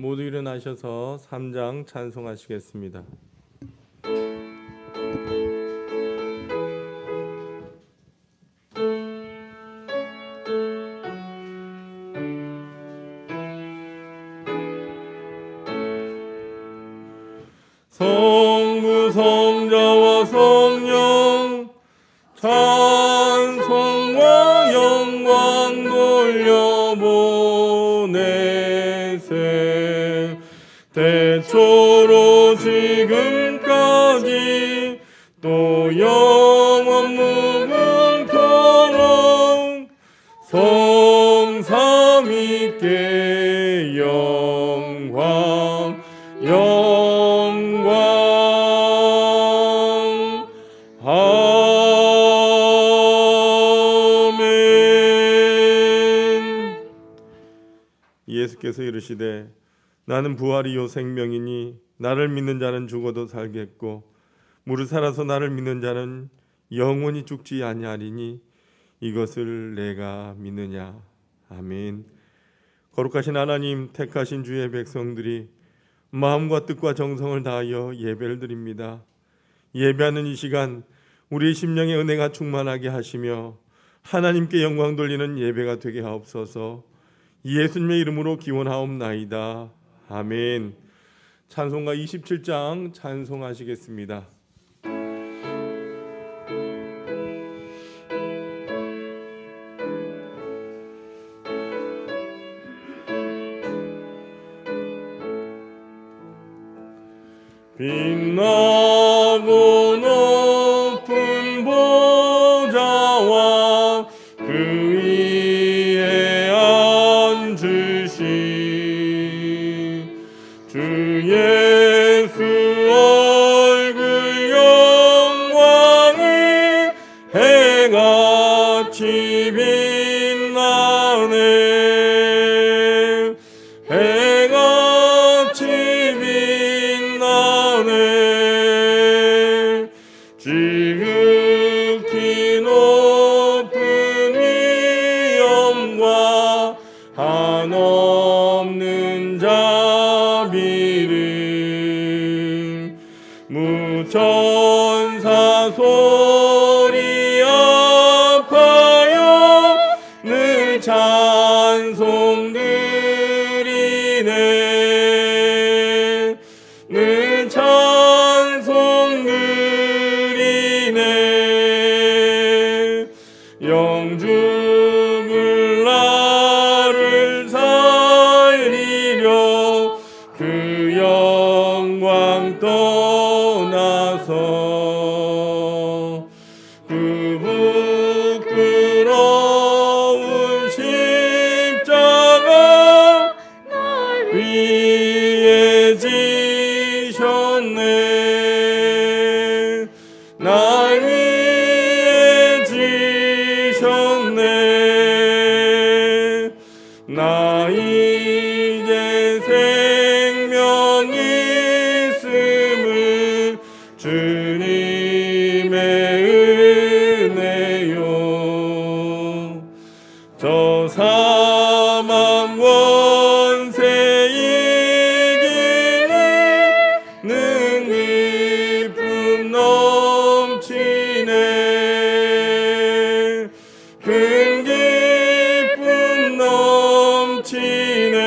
모두 일어나셔서 3장 찬송하시겠습니다. 성부 성자와 성령 찬송과 영광 돌려보내세. 태초로 지금까지 또 영원 무궁토록 성삼위께 영광 아멘. 예수께서 이르시되 나는 부활이요 생명이니 나를 믿는 자는 죽어도 살겠고 무릇 살아서 나를 믿는 자는 영원히 죽지 아니하리니 이것을 내가 믿느냐. 아멘. 거룩하신 하나님, 택하신 주의 백성들이 마음과 뜻과 정성을 다하여 예배를 드립니다. 예배하는 이 시간 우리의 심령의 은혜가 충만하게 하시며 하나님께 영광 돌리는 예배가 되게 하옵소서. 예수님의 이름으로 기원하옵나이다. 아멘. 찬송가 27장 찬송하시겠습니다. 빛나고 높은 보좌와 그 위에 앉으신 주 예수 얼굴 영광이 해같이 빛나네. 해같이 빛나네. 지극히 높은 위엄과 한없는 자비를 무천사 소리 합하여 늘 찬송드리네. 늘 찬송드리네. 영죽을 나를 살리려 그 영광 떠나서 그 부끄러운 십자가 날 위에 지셨네. 날 위에 지셨네. 나 이제 생명이 있음을 주님의 은혜요. 저 사망 원세 이기는 기쁨 넘치네. 큰 기쁨 넘치네.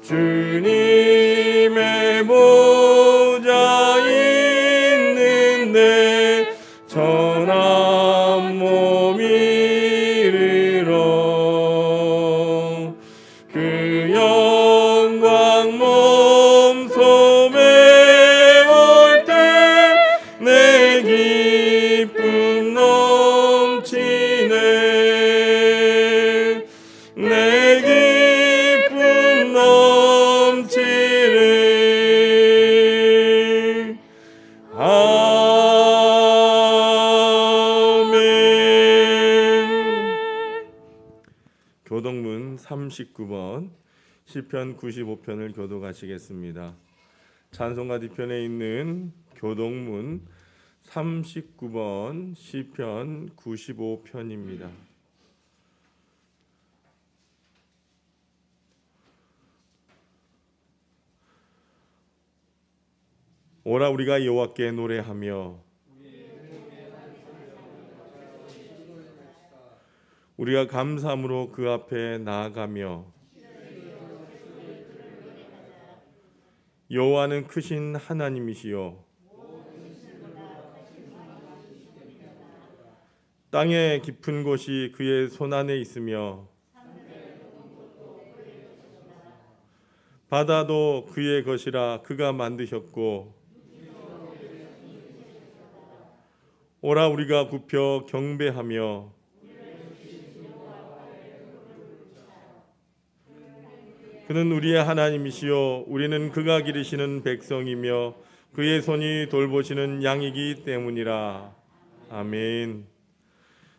주님의 보좌 있는데 천한 몸 이르러 그 영광 몸소매 올 때 내 기쁨 넘치네. 내 기쁨 넘치네. 아멘. 교동문 39번 시편 95편을 교독하시겠습니다. 찬송가 뒤편에 있는 교동문 39번 시편 95편입니다. 오라 우리가 여호와께 노래하며 우리가 감사함으로 그 앞에 나아가며 여호와는 크신 하나님이시요 땅의 깊은 곳이 그의 손안에 있으며 바다도 그의 것이라 그가 만드셨고 오라 우리가 굽혀 경배하며 그는 우리의 하나님이시요 우리는 그가 기르시는 백성이며 그의 손이 돌보시는 양이기 때문이라. 아멘.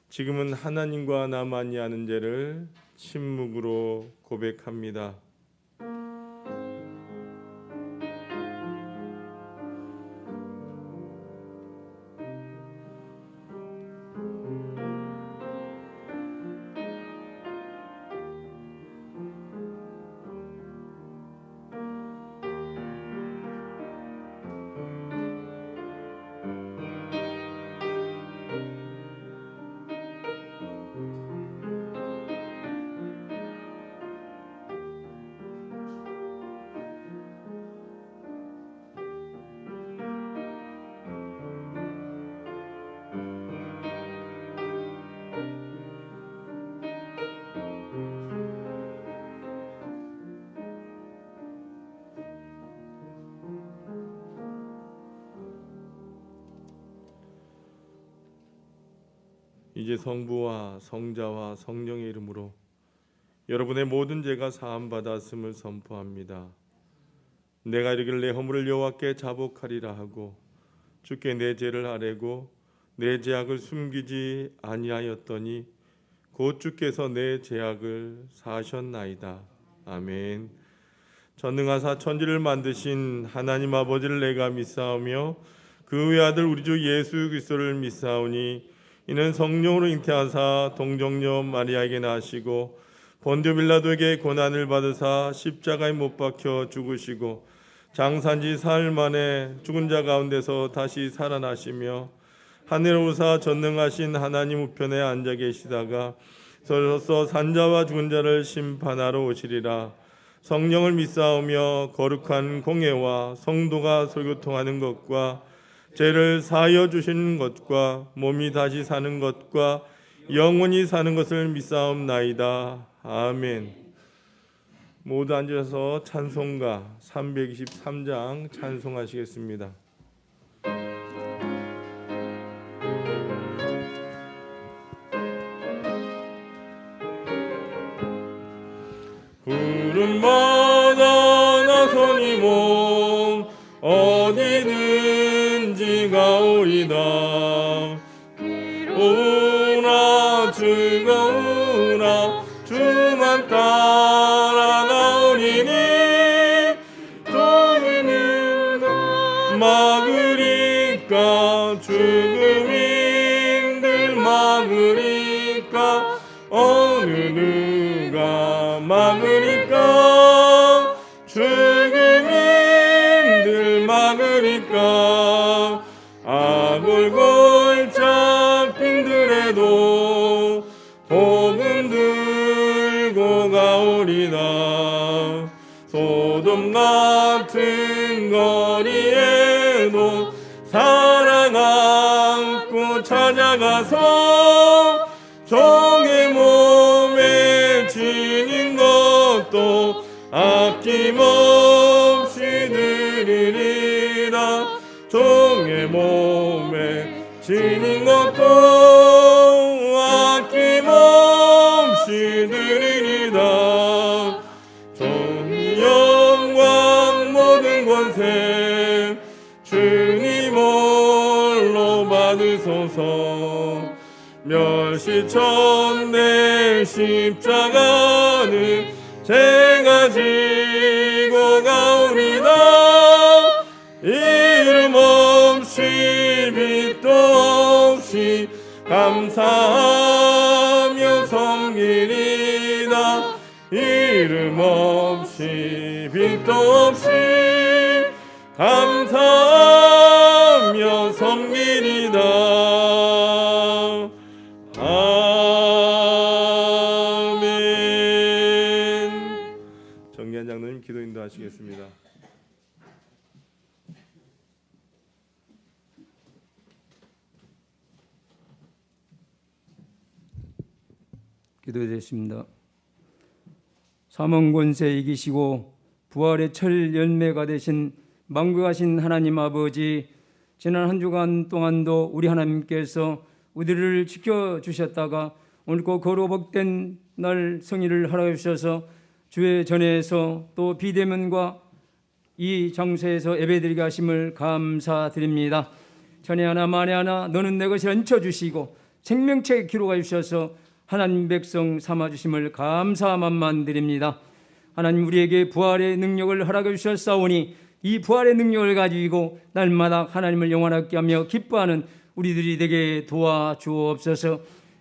지금은 하나님과 나만이 아는 죄를 침묵으로 고백합니다. 이제 성부와 성자와 성령의 이름으로 여러분의 모든 죄가 사함받았음을 선포합니다. 내가 이르기를 내 허물을 여호와께 자복하리라 하고 주께 내 죄를 아뢰고 내 죄악을 숨기지 아니하였더니 곧 주께서 내 죄악을 사하셨나이다. 아멘. 전능하사 천지를 만드신 하나님 아버지를 내가 믿사오며 그 외아들 우리 주 예수 그리스도를 믿사오니 이는 성령으로 잉태하사 동정녀 마리아에게 나시고 본디오 빌라도에게 고난을 받으사 십자가에 못 박혀 죽으시고 장산지 사흘 만에 죽은 자 가운데서 다시 살아나시며 하늘에 오사 전능하신 하나님 우편에 앉아 계시다가 서서 산자와 죽은 자를 심판하러 오시리라. 성령을 믿사오며 거룩한 공예와 성도가 설교통하는 것과 죄를 사하여 주시는 것과 몸이 다시 사는 것과 영원히 사는 것을 믿사옵나이다. 아멘. 모두 앉으셔서 찬송가 323장 찬송하시겠습니다. 구름마다 나선이 몸 어디든지 가오리다. 기로우나 즐거우나 주만 따라 나오리니 종이는 막으리까 죽음인들 막으리까 어느 누가 막으리까 죽음인들 막으리까 아골골 잡힌들에도 복음 들고 가오리다. 소돔 같은 거리에도 사랑 안고 찾아가서 종의 몸에 지닌 것도 아낌없이 드리리라. 종의 몸에 지닌 것도 아낌없이 드리리라. 전 영광 모든 권세 주님 홀로 받으소서. 멸시천대 십자가는 제가 지고 가오리다. 이름 없이 빛도 없이 감사하며 섬기리다. 이름 없이 빛도 없이 감사하며 기도드렸습니다. 사망 권세 이기시고 부활의 철 열매가 되신 만국하신 하나님 아버지, 지난 한 주간 동안도 우리 하나님께서 우리를 지켜주셨다가 오늘 꼭 거로 복된 날 성의를 하라 주셔서 주의 전에서 또 비대면과 이 장소에서 예배드리게 하심을 감사드립니다. 전에 하나 만에 하나 너는 내 것을 얹혀주시고 생명책에 기록하여 주셔서 하나님 백성 삼아주심을 감사만만 드립니다. 하나님, 우리에게 부활의 능력을 허락해 주셨사오니 이 부활의 능력을 가지고 날마다 하나님을 영원하게 하며 기뻐하는 우리들이 되게 도와주옵소서.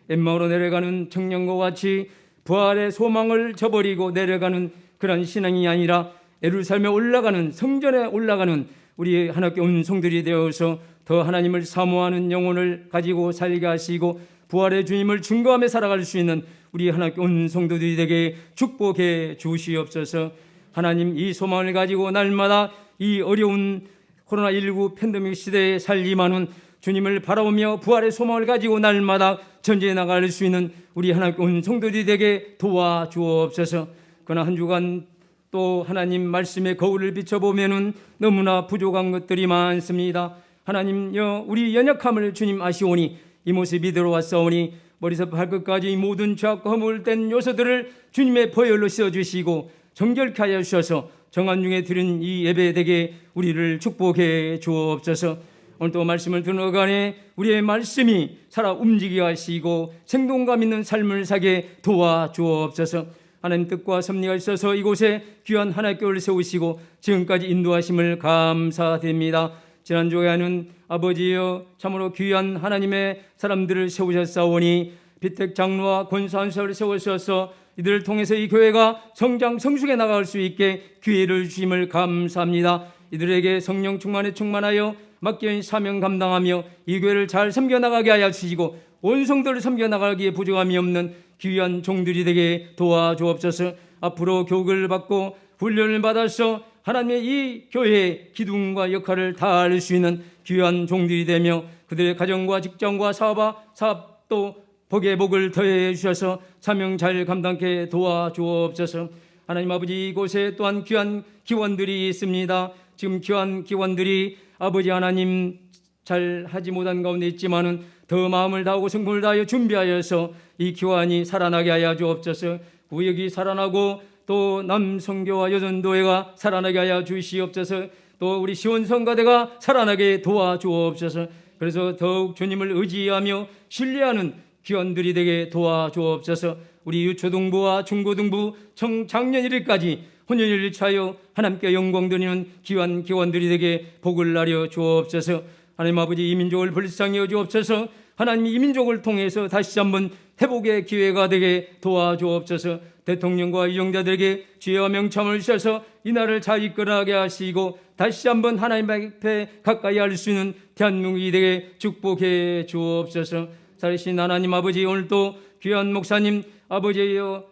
엠마오로 내려가는 청년과 같이 부활의 소망을 저버리고 내려가는 그런 신앙이 아니라 예루살렘에 올라가는, 성전에 올라가는 우리 하나님께 온 성들이 되어서 더 하나님을 사모하는 영혼을 가지고 살게 하시고 부활의 주님을 증거하며 살아갈 수 있는 우리 하나님께 온 성도들이 되게 축복해 주시옵소서. 하나님, 이 소망을 가지고 날마다 이 어려운 코로나19 팬데믹 시대에 살림하는 주님을 바라보며 부활의 소망을 가지고 날마다 전진해 나갈 수 있는 우리 하나님께 온 성도들이 되게 도와주옵소서. 그러나 한 주간 또 하나님 말씀의 거울을 비춰보면은 너무나 부족한 것들이 많습니다. 하나님여, 우리 연약함을 주님 아시오니 이 모습이 들어왔사오니 머리에서 발끝까지 이 모든 죄악과 허물된 요소들을 주님의 보혈로 씻어주시고 정결케 하여 주셔서 정한 중에 드린 이 예배 되게 우리를 축복해 주옵소서. 오늘 또 말씀을 듣는 간에 우리의 말씀이 살아 움직이게 하시고 생동감 있는 삶을 사게 도와주옵소서. 하나님 뜻과 섭리가 있어서 이곳에 귀한 하나님의 교회를 세우시고 지금까지 인도하심을 감사드립니다. 지난주에는 아버지여, 참으로 귀한 하나님의 사람들을 세우셨사오니 비택 장로와 권사한서를 세우셔서 이들을 통해서 이 교회가 성장 성숙해 나갈 수 있게 기회를 주심을 감사합니다. 이들에게 성령 충만에 충만하여 맡겨진 사명 감당하며 이 교회를 잘 섬겨나가게 하여 주시고 온 성도를 섬겨나가기에 부족함이 없는 귀한 종들이 되게 도와주옵소서. 앞으로 교육을 받고 훈련을 받아서 하나님의 이 교회의 기둥과 역할을 다할 수 있는 귀한 종들이 되며 그들의 가정과 직장과 사업도 복의 복을 더해 주셔서 사명 잘 감당케 도와주옵소서. 하나님 아버지, 이곳에 또한 귀한 기관들이 있습니다. 지금 귀한 기관들이 아버지 하나님 잘 하지 못한 가운데 있지만은 더 마음을 다하고 성품을 다하여 준비하여서 이 기관이 살아나게 하여 주옵소서. 구역이 살아나고 또 남성교와 여전도회가 살아나게 하여 주시옵소서. 또 우리 시원성가대가 살아나게 도와주옵소서. 그래서 더욱 주님을 의지하며 신뢰하는 기관들이 되게 도와주옵소서. 우리 유초등부와 중고등부 청장년 1일까지 혼연일을 차여 하나님께 영광 드리는 귀한 기관들이 되게 복을 나려 주옵소서. 하나님 아버지, 이 민족을 불쌍히 주옵소서. 하나님, 이 민족을 통해서 다시 한번 회복의 기회가 되게 도와주옵소서. 대통령과 유정자들에게 지혜와 명참을 주셔서 이 나라를 잘 이끌어가게 하시고 다시 한번 하나님 앞에 가까이 할 수 있는 대한민국이 되게 축복해 주옵소서. 살아계신 하나님 아버지, 오늘도 귀한 목사님 아버지여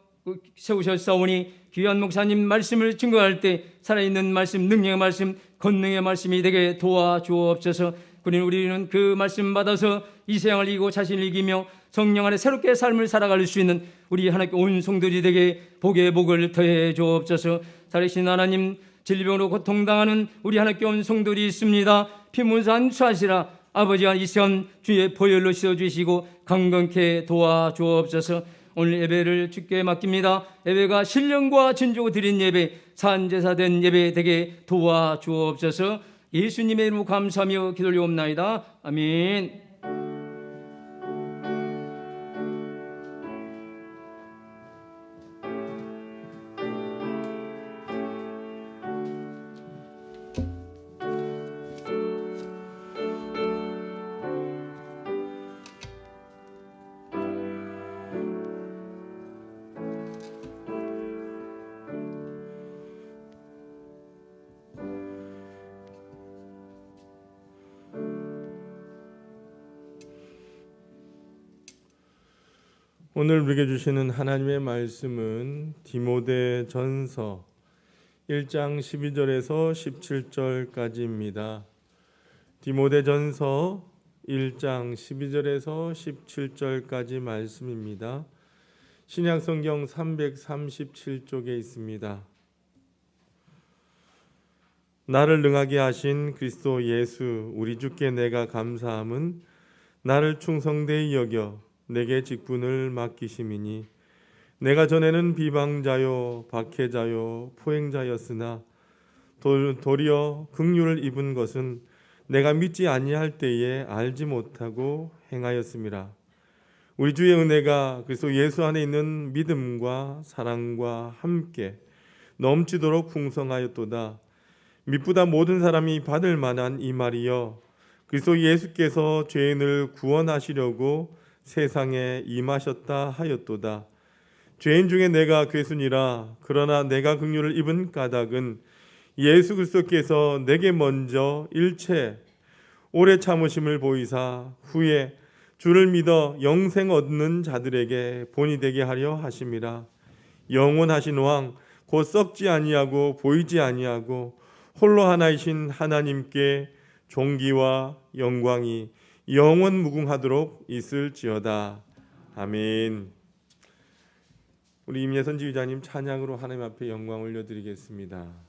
세우셨사오니 귀한 목사님 말씀을 증거할 때 살아있는 말씀, 능력의 말씀, 권능의 말씀이 되게 도와주옵소서. 그러니 우리는 그 말씀 받아서 이 세상을 이기고 자신을 이기며 성령 안에 새롭게 삶을 살아갈 수 있는 우리 하나님께 온 성도들이 되게 복의 복을 더해 주옵소서. 살아계신 하나님, 질병으로 고통당하는 우리 하나님께 온 성도들이 있습니다. 피문산 수하시라. 아버지와 이 시간 주의 보혈로 씻어주시고 강건케 도와주옵소서. 오늘 예배를 주께 맡깁니다. 예배가 신령과 진주고 드린 예배, 산제사된 예배 되게 도와주옵소서. 예수님의 이름으로 감사하며 기도드리옵나이다. 아멘. 오늘 우리에게 주시는 하나님의 말씀은 디모데전서 1장 12절에서 17절까지입니다. 디모데전서 1장 12절에서 17절까지 말씀입니다. 신약성경 337쪽에 있습니다. 나를 능하게 하신 그리스도 예수 우리 주께 내가 감사함은 나를 충성되이 여겨 내게 직분을 맡기심이니 내가 전에는 비방자요 박해자요 포행자였으나 도리어 긍휼을 입은 것은 내가 믿지 아니할 때에 알지 못하고 행하였음이라. 우리 주의 은혜가 그리스도 예수 안에 있는 믿음과 사랑과 함께 넘치도록 풍성하였도다. 미쁘다 모든 사람이 받을 만한 이 말이여, 그리스도 예수께서 죄인을 구원하시려고 세상에 임하셨다 하였도다. 죄인 중에 내가 괴순이라. 그러나 내가 긍휼을 입은 까닭은 예수 그리스도께서 내게 먼저 일체 오래 참으심을 보이사 후에 주를 믿어 영생 얻는 자들에게 본이 되게 하려 하심이라. 영원하신 왕 곧 썩지 아니하고 보이지 아니하고 홀로 하나이신 하나님께 존귀와 영광이 영원 무궁하도록 있을지어다. 아멘. 우리 임예선 지휘자님 찬양으로 하나님 앞에 영광 올려드리겠습니다.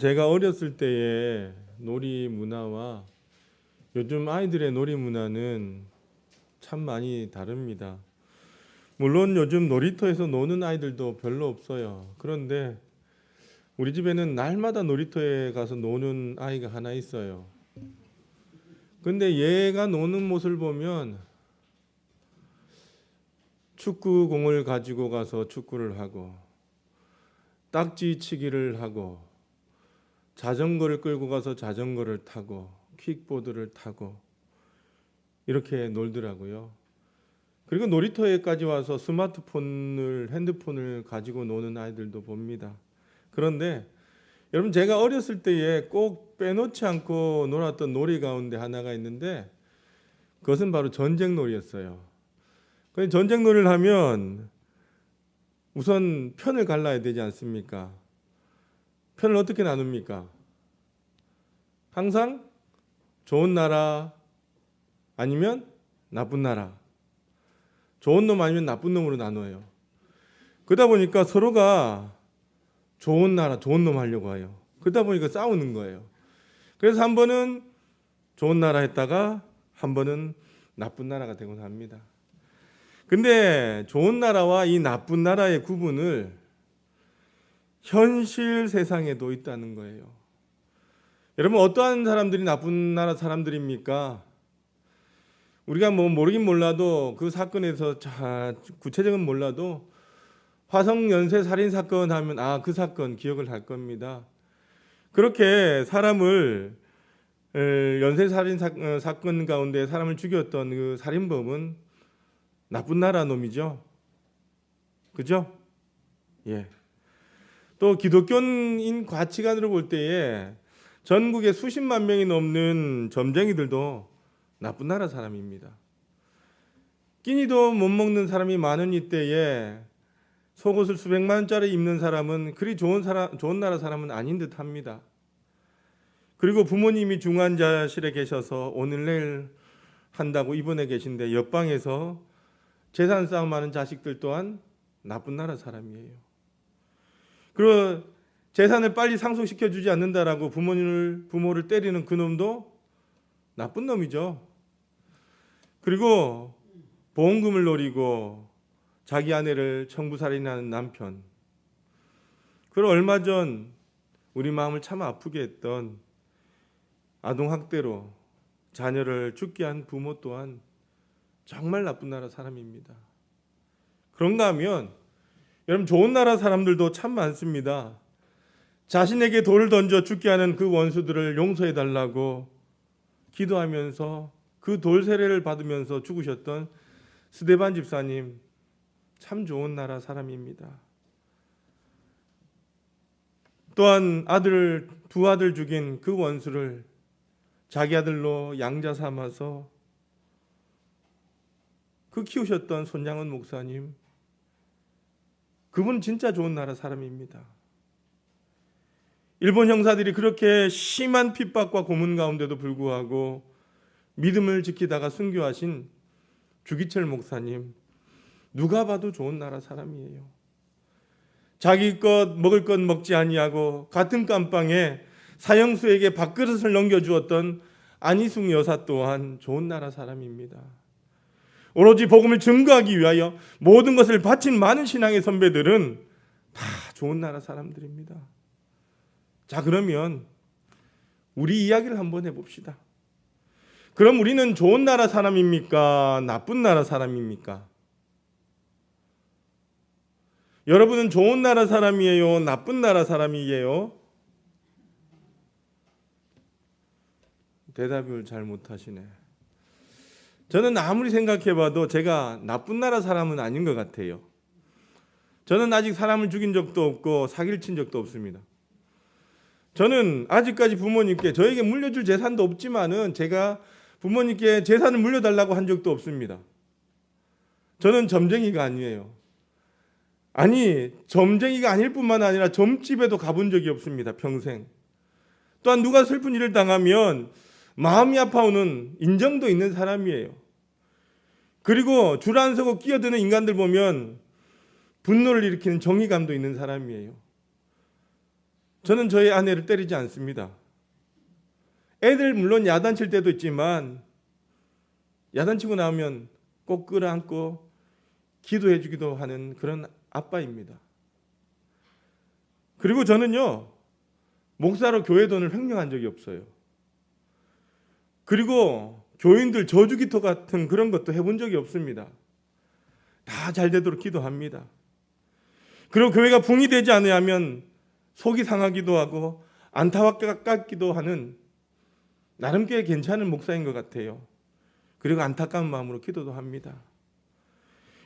제가 어렸을 때의 놀이 문화와 요즘 아이들의 놀이 문화는 참 많이 다릅니다. 물론 요즘 놀이터에서 노는 아이들도 별로 없어요. 그런데 우리 집에는 날마다 놀이터에 가서 노는 아이가 하나 있어요. 근데 얘가 노는 모습을 보면 축구공을 가지고 가서 축구를 하고 딱지치기를 하고 자전거를 끌고 가서 자전거를 타고 킥보드를 타고 이렇게 놀더라고요. 그리고 놀이터에까지 와서 핸드폰을 가지고 노는 아이들도 봅니다. 그런데 여러분, 제가 어렸을 때에 꼭 빼놓지 않고 놀았던 놀이 가운데 하나가 있는데 그것은 바로 전쟁놀이였어요. 전쟁놀이를 하면 우선 편을 갈라야 되지 않습니까? 편을 어떻게 나눕니까? 항상 좋은 나라 아니면 나쁜 나라, 좋은 놈 아니면 나쁜 놈으로 나눠요. 그러다 보니까 서로가 좋은 나라, 좋은 놈 하려고 해요. 그러다 보니까 싸우는 거예요. 그래서 한 번은 좋은 나라 했다가 한 번은 나쁜 나라가 되곤 합니다. 근데 좋은 나라와 이 나쁜 나라의 구분을 현실 세상에도 있다는 거예요. 여러분, 어떠한 사람들이 나쁜 나라 사람들입니까? 우리가 모르긴 몰라도 그 사건에서 구체적인 몰라도 화성 연쇄 살인 사건 하면 그 사건 기억을 할 겁니다. 그렇게 사람을 연쇄 살인 사건 가운데 사람을 죽였던 그 살인범은 나쁜 나라 놈이죠. 그죠? 예. 또 기독교인 가치관으로 볼 때에 전국에 수십만 명이 넘는 점쟁이들도 나쁜 나라 사람입니다. 끼니도 못 먹는 사람이 많은 이때에 속옷을 수백만 원짜리 입는 사람은 그리 좋은 나라 사람은 아닌 듯 합니다. 그리고 부모님이 중환자실에 계셔서 오늘 내일 한다고 입원해 계신데 옆방에서 재산 싸움하는 자식들 또한 나쁜 나라 사람이에요. 그리고 재산을 빨리 상속시켜 주지 않는다라고 부모를 때리는 그 놈도 나쁜 놈이죠. 그리고 보험금을 노리고 자기 아내를 청부살인하는 남편. 그리고 얼마 전 우리 마음을 참 아프게 했던 아동학대로 자녀를 죽게 한 부모 또한 정말 나쁜 나라 사람입니다. 그런가 하면 여러분, 좋은 나라 사람들도 참 많습니다. 자신에게 돌을 던져 죽게 하는 그 원수들을 용서해 달라고 기도하면서 그 돌 세례를 받으면서 죽으셨던 스데반 집사님, 참 좋은 나라 사람입니다. 또한 두 아들 죽인 그 원수를 자기 아들로 양자 삼아서 그 키우셨던 손양원 목사님, 그분 진짜 좋은 나라 사람입니다. 일본 형사들이 그렇게 심한 핍박과 고문 가운데도 불구하고 믿음을 지키다가 순교하신 주기철 목사님, 누가 봐도 좋은 나라 사람이에요. 자기 것 먹을 것 먹지 아니하고 같은 감방에 사형수에게 밥그릇을 넘겨주었던 안희숙 여사 또한 좋은 나라 사람입니다. 오로지 복음을 증거하기 위하여 모든 것을 바친 많은 신앙의 선배들은 다 좋은 나라 사람들입니다. 자, 그러면 우리 이야기를 한번 해봅시다. 그럼 우리는 좋은 나라 사람입니까? 나쁜 나라 사람입니까? 여러분은 좋은 나라 사람이에요? 나쁜 나라 사람이에요? 대답을 잘 못하시네. 저는 아무리 생각해봐도 제가 나쁜 나라 사람은 아닌 것 같아요. 저는 아직 사람을 죽인 적도 없고 사기를 친 적도 없습니다. 저는 아직까지 부모님께 저에게 물려줄 재산도 없지만은 제가 부모님께 재산을 물려달라고 한 적도 없습니다. 저는 점쟁이가 아니에요. 아니, 점쟁이가 아닐 뿐만 아니라 점집에도 가본 적이 없습니다. 평생. 또한 누가 슬픈 일을 당하면 마음이 아파오는 인정도 있는 사람이에요. 그리고 줄 안 서고 끼어드는 인간들 보면 분노를 일으키는 정의감도 있는 사람이에요. 저는 저희 아내를 때리지 않습니다. 애들 물론 야단칠 때도 있지만 야단치고 나오면 꼭 끌어안고 기도해 주기도 하는 그런 아빠입니다. 그리고 저는요, 목사로 교회 돈을 횡령한 적이 없어요. 그리고 교인들 저주기도 같은 그런 것도 해본 적이 없습니다. 다 잘 되도록 기도합니다. 그리고 교회가 붕이 되지 않으면 속이 상하기도 하고 안타깝기도 하는 나름 꽤 괜찮은 목사인 것 같아요. 그리고 안타까운 마음으로 기도도 합니다.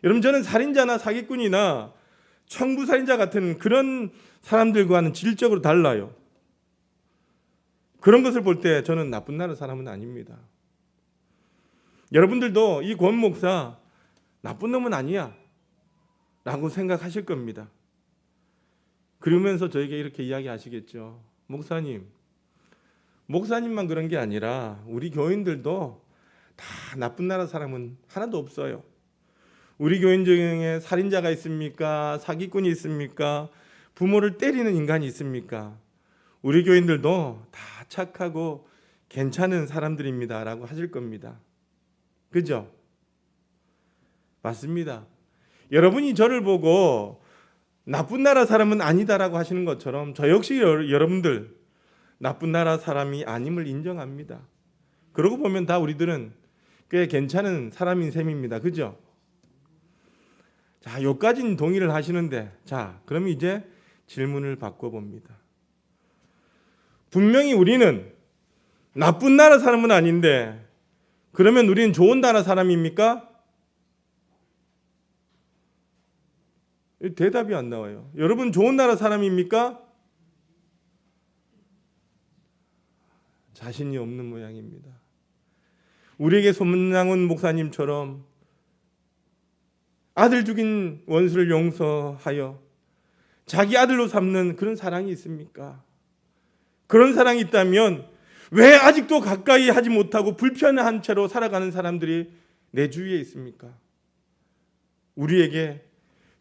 여러분, 저는 살인자나 사기꾼이나 청부살인자 같은 그런 사람들과는 질적으로 달라요. 그런 것을 볼 때 저는 나쁜 나라 사람은 아닙니다. 여러분들도 이 권 목사 나쁜 놈은 아니야 라고 생각하실 겁니다. 그러면서 저에게 이렇게 이야기하시겠죠. 목사님만 그런 게 아니라 우리 교인들도 다 나쁜 나라 사람은 하나도 없어요. 우리 교인 중에 살인자가 있습니까? 사기꾼이 있습니까? 부모를 때리는 인간이 있습니까? 우리 교인들도 다 착하고 괜찮은 사람들입니다 라고 하실 겁니다. 그죠? 맞습니다. 여러분이 저를 보고 나쁜 나라 사람은 아니다라고 하시는 것처럼 저 역시 여러분들 나쁜 나라 사람이 아님을 인정합니다. 그러고 보면 다 우리들은 꽤 괜찮은 사람인 셈입니다. 그죠? 자, 여기까지는 동의를 하시는데, 자, 그럼 이제 질문을 바꿔봅니다. 분명히 우리는 나쁜 나라 사람은 아닌데, 그러면 우리는 좋은 나라 사람입니까? 대답이 안 나와요. 여러분, 좋은 나라 사람입니까? 자신이 없는 모양입니다. 우리에게 소문나온 목사님처럼 아들 죽인 원수를 용서하여 자기 아들로 삼는 그런 사랑이 있습니까? 그런 사랑이 있다면 왜 아직도 가까이 하지 못하고 불편한 채로 살아가는 사람들이 내 주위에 있습니까? 우리에게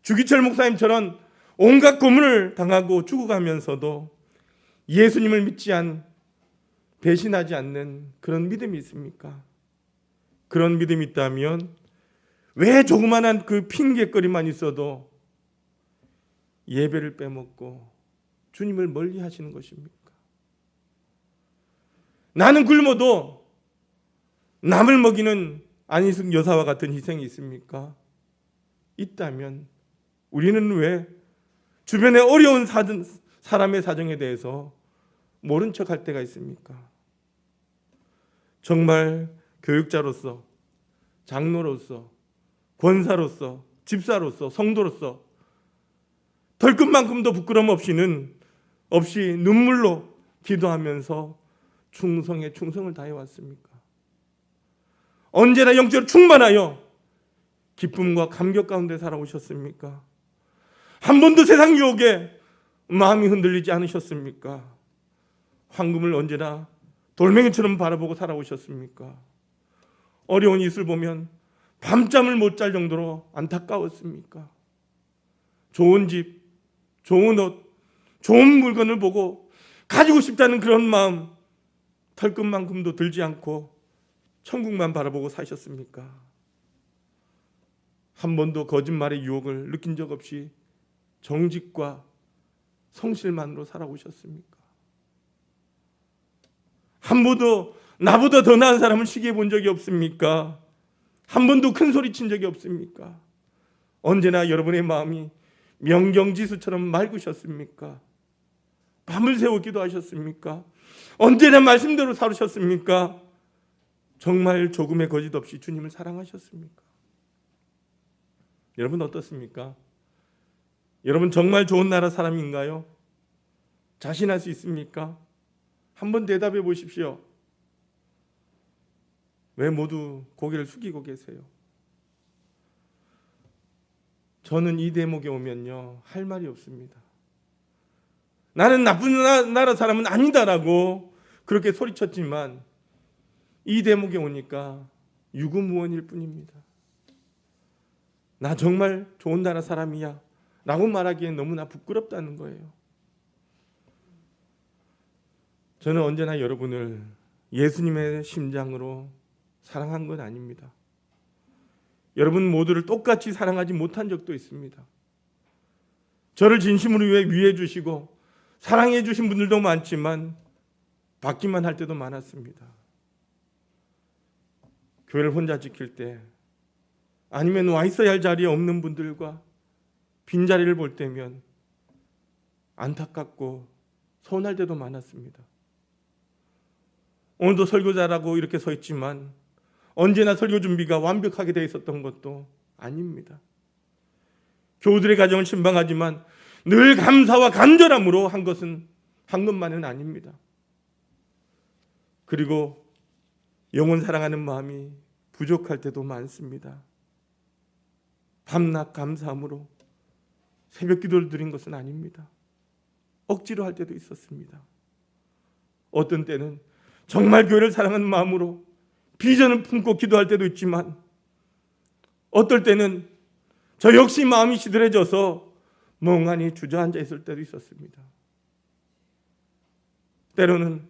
주기철 목사님처럼 온갖 고문을 당하고 죽어가면서도 예수님을 믿지 배신하지 않는 그런 믿음이 있습니까? 그런 믿음이 있다면 왜 조그만한 그 핑계거리만 있어도 예배를 빼먹고 주님을 멀리 하시는 것입니까? 나는 굶어도 남을 먹이는 안희숙 여사와 같은 희생이 있습니까? 있다면 우리는 왜 주변의 어려운 사람의 사정에 대해서 모른 척할 때가 있습니까? 정말 교육자로서, 장로로서, 권사로서, 집사로서, 성도로서 덜끝만큼도 부끄러움 없이 눈물로 기도하면서 충성에 충성을 다해왔습니까? 언제나 영적으로 충만하여 기쁨과 감격 가운데 살아오셨습니까? 한 번도 세상 유혹에 마음이 흔들리지 않으셨습니까? 황금을 언제나 돌멩이처럼 바라보고 살아오셨습니까? 어려운 이슬 보면 밤잠을 못 잘 정도로 안타까웠습니까? 좋은 집, 좋은 옷, 좋은 물건을 보고 가지고 싶다는 그런 마음 털끝만큼도 들지 않고 천국만 바라보고 사셨습니까? 한 번도 거짓말의 유혹을 느낀 적 없이 정직과 성실만으로 살아오셨습니까? 한 번도 나보다 더 나은 사람을 시기해 본 적이 없습니까? 한 번도 큰 소리 친 적이 없습니까? 언제나 여러분의 마음이 명경지수처럼 맑으셨습니까? 밤을 새워 기도하셨습니까? 언제나 말씀대로 살으셨습니까? 정말 조금의 거짓 없이 주님을 사랑하셨습니까? 여러분 어떻습니까? 여러분 정말 좋은 나라 사람인가요? 자신할 수 있습니까? 한번 대답해 보십시오. 왜 모두 고개를 숙이고 계세요? 저는 이 대목에 오면요 할 말이 없습니다. 나는 나쁜 나라 사람은 아니다라고 그렇게 소리쳤지만 이 대목에 오니까 유구무원일 뿐입니다. 나 정말 좋은 나라 사람이야 라고 말하기엔 너무나 부끄럽다는 거예요. 저는 언제나 여러분을 예수님의 심장으로 사랑한 건 아닙니다. 여러분 모두를 똑같이 사랑하지 못한 적도 있습니다. 저를 진심으로 위해 주시고 사랑해 주신 분들도 많지만 받기만 할 때도 많았습니다. 교회를 혼자 지킬 때, 아니면 와 있어야 할 자리에 없는 분들과 빈자리를 볼 때면 안타깝고 서운할 때도 많았습니다. 오늘도 설교자라고 이렇게 서 있지만 언제나 설교 준비가 완벽하게 되어 있었던 것도 아닙니다. 교우들의 가정을 신방하지만 늘 감사와 간절함으로 한 것만은 아닙니다. 그리고 영혼 사랑하는 마음이 부족할 때도 많습니다. 밤낮 감사함으로 새벽 기도를 드린 것은 아닙니다. 억지로 할 때도 있었습니다. 어떤 때는 정말 교회를 사랑하는 마음으로 비전을 품고 기도할 때도 있지만, 어떨 때는 저 역시 마음이 시들해져서 멍하니 주저앉아 있을 때도 있었습니다. 때로는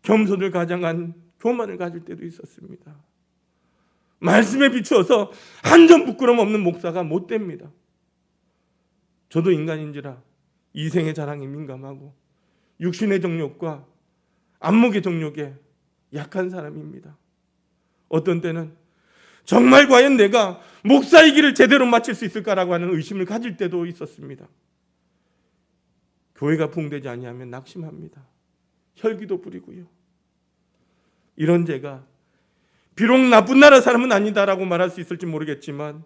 겸손을 가장한 교만을 가질 때도 있었습니다. 말씀에 비추어서 한 점 부끄럼 없는 목사가 못 됩니다. 저도 인간인지라 이생의 자랑에 민감하고 육신의 정욕과 안목의 정욕에 약한 사람입니다. 어떤 때는 정말 과연 내가 목사의 길을 제대로 마칠 수 있을까라고 하는 의심을 가질 때도 있었습니다. 교회가 부흥되지 아니하면 낙심합니다. 혈기도 부리고요. 이런 제가 비록 나쁜 나라 사람은 아니다라고 말할 수 있을지 모르겠지만,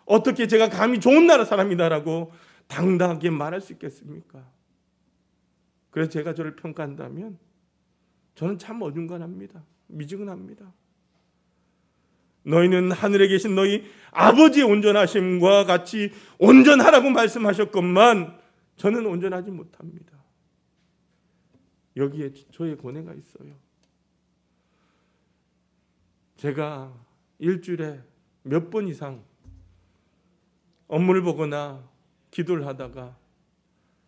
어떻게 제가 감히 좋은 나라 사람이다라고 당당하게 말할 수 있겠습니까? 그래서 제가 저를 평가한다면 저는 참 어중간합니다. 미지근합니다. 너희는 하늘에 계신 너희 아버지의 온전하심과 같이 온전하라고 말씀하셨건만 저는 온전하지 못합니다. 여기에 저의 고뇌가 있어요. 제가 일주일에 몇 번 이상 업무를 보거나 기도를 하다가